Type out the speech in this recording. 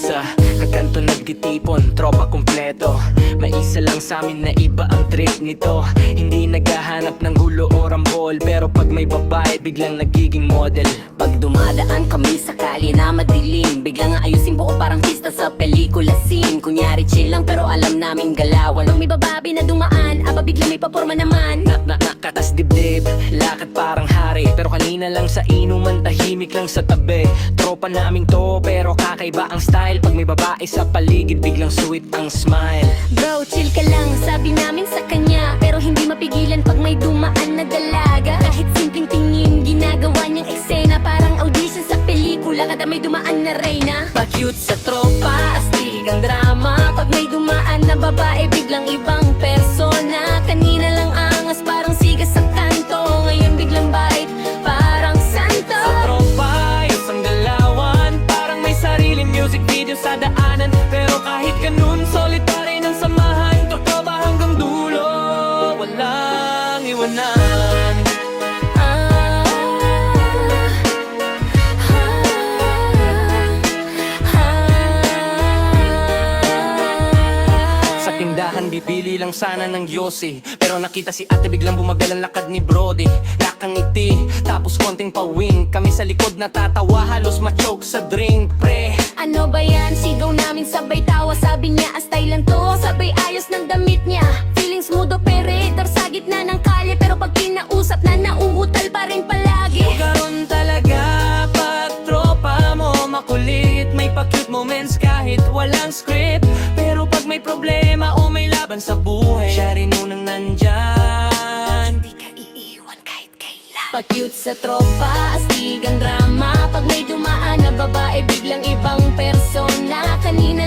Sa kakanto nagtitipon, tropa kumpleto. May isa lang sa amin na iba ang trip nito. Hindi naghahanap ng gulo o rambol, pero pag may babae biglang nagiging model. Pag dumadaan kami sa kali na madilim, biglang ayusin buo parang pista sa pelikula scene. Kunyari chill lang pero alam namin galawan. Pag may bababi na dumaan, aba biglang may paporma naman. Nakatas dibdib, lakad parang hari. Pero kanina lang sa inuman, tahimik lang sa tabi. Tropa naming to, pero kakaiba ang style. Pag may babae sa paligid, biglang sweet ang smile. Bro, chill ka lang, sabi namin sa kanya. Pero hindi mapigilan pag may dumaan na dalaga. Kahit simpleng tingin, ginagawa niyang eksena. Parang audition sa pelikula, kada may dumaan na reyna. Pa-cute sa tropa, astig ang drama. Pag may dumaan na babae, biglang ibang persona. Kanina lang angas, parang sigas sa kanto. Ngayon biglang bait, parang santo. Sa tropa, isang galawan. Parang may sariling music video sa daanan. Pero kahit ganun, solid pa rin ang samahan. Totoo ba hanggang dulo? Walang iwanan. Sa tindahan, bibili lang sana ng yosi. Pero nakita si ate, biglang bumagal ang lakad ni Brody. Nakangiti, tapos konting pawing. Kami sa likod natatawa, halos ma-choke sa drink, pre. Ano ba yan? Sigaw namin sabay tawa. Sabi niya, style lang to. Sabay ayos ng damit niya. Feeling smooth operator sa gitna ng kalye. Pero pag kinausap na, nauutal pa rin palagi. Garon talaga pag tropa mo makulit. May pa-cute moments kahit walang script. Pero pag may problema o may laban sa buhay, siya rin unang nandyan. Hindi ka iiwan kahit kailan. Pa-cute sa tropa, astig ang drama. Pag may dumaan na babae, biglang ibang persona. Kanina